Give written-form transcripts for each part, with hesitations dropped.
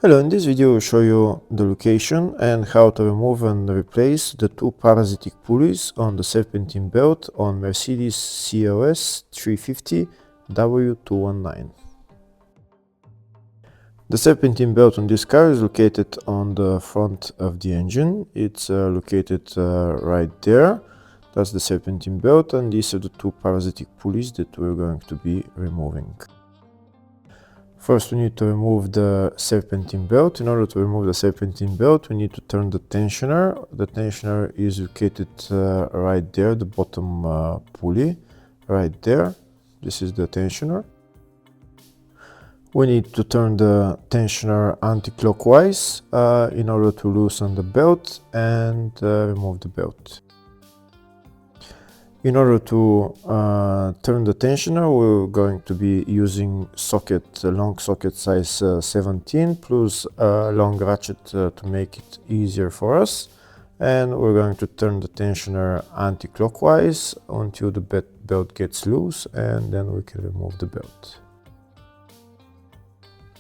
Hello, in this video we'll show you the location and how to remove and replace the two parasitic pulleys on the serpentine belt on Mercedes CLS350 W219. The serpentine belt on this car is located on the front of the engine. It's located right there. That's the serpentine belt, and these are the two parasitic pulleys that we're going to be removing. First, we need to remove the serpentine belt. In order to remove the serpentine belt, we need to turn the tensioner. The tensioner is located right there, the bottom pulley, right there. This is the tensioner. We need to turn the tensioner anti-clockwise in order to loosen the belt and remove the belt. In order to turn the tensioner, we're going to be using long socket size 17 plus a long ratchet to make it easier for us. And we're going to turn the tensioner anti-clockwise until the belt gets loose, and then we can remove the belt.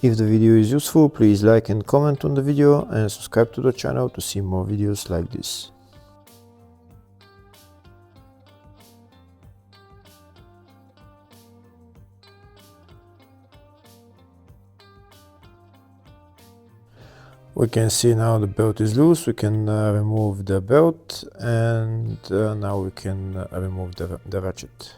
If the video is useful, please like and comment on the video and subscribe to the channel to see more videos like this. We can see now the belt is loose. We can remove the belt, and now we can remove the ratchet.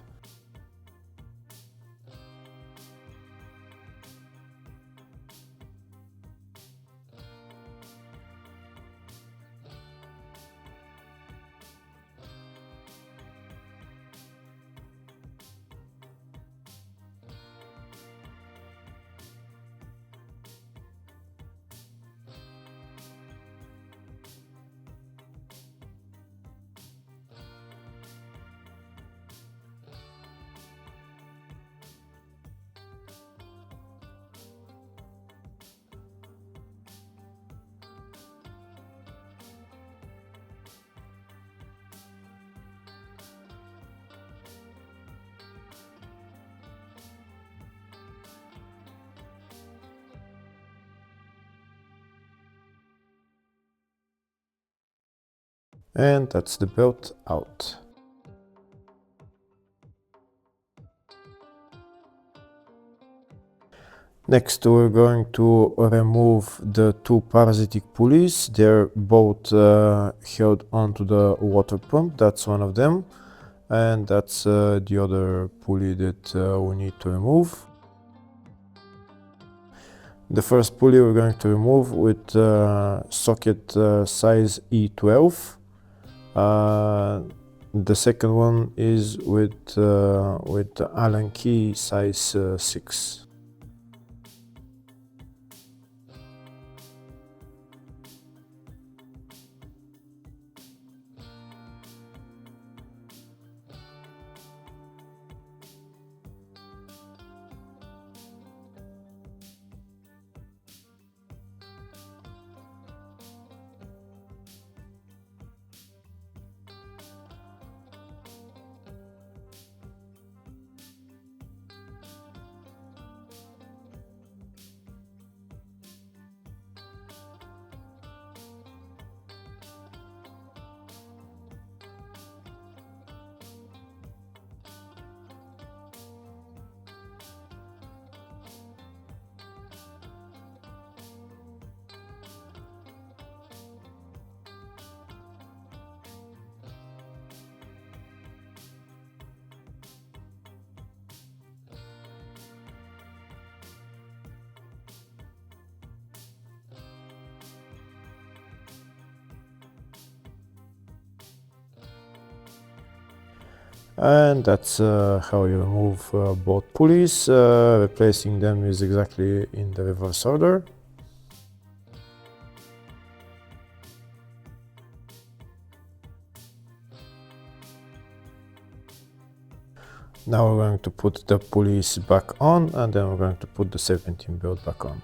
And that's the belt out. Next, we're going to remove the two parasitic pulleys. They're both held onto the water pump. That's one of them, and that's the other pulley that we need to remove. The first pulley we're going to remove with socket size E12. The second one is with Allen key size 6. And that's how you remove both pulleys. Replacing them is exactly in the reverse order. Now we're going to put the pulleys back on, and then we're going to put the serpentine belt back on.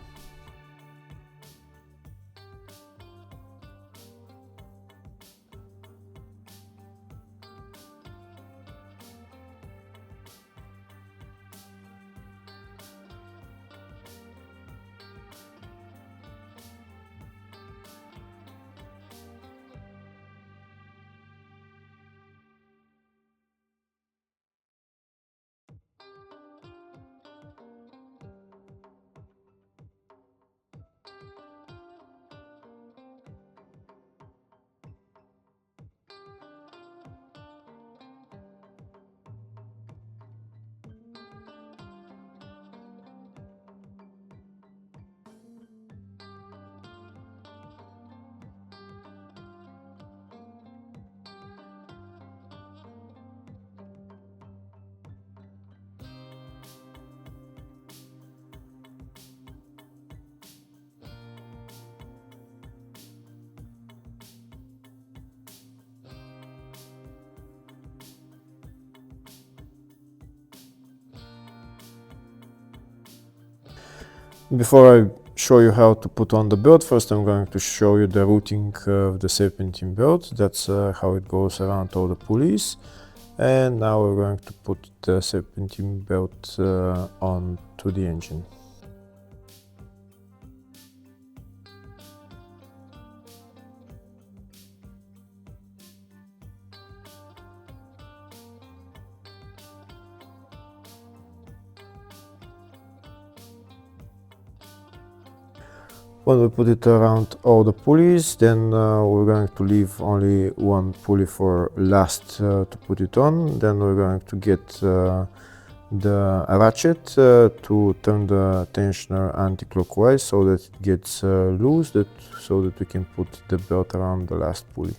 Before I show you how to put on the belt, first I'm going to show you the routing of the serpentine belt. That's how it goes around all the pulleys. And now we're going to put the serpentine belt onto the engine. When we put it around all the pulleys, then we're going to leave only one pulley for last to put it on. Then we're going to get the ratchet to turn the tensioner anti-clockwise so that it gets loose, so that we can put the belt around the last pulley.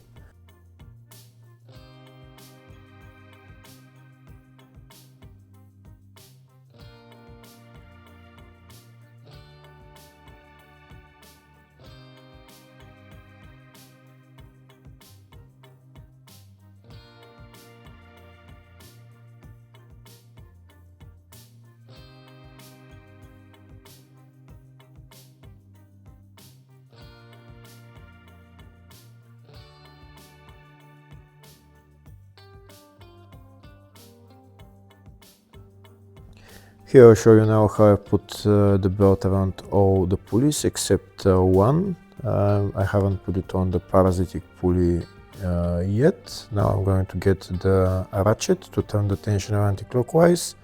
Here I'll show you now how I put the belt around all the pulleys except one. I haven't put it on the parasitic pulley yet. Now I'm going to get the ratchet to turn the tensioner anti-clockwise.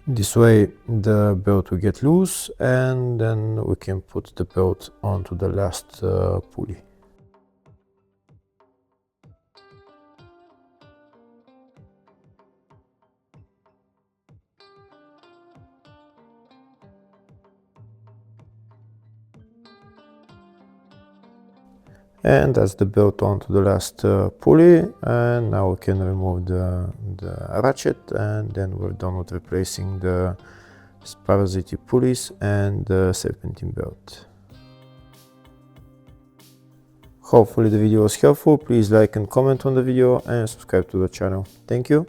This way the belt will get loose and then we can put the belt onto the last pulley. And that's the belt onto the last pulley, and now we can remove the ratchet, and then we're done with replacing the parasitic pulleys and the serpentine belt. Hopefully the video was helpful. Please like and comment on the video and subscribe to the channel. Thank you.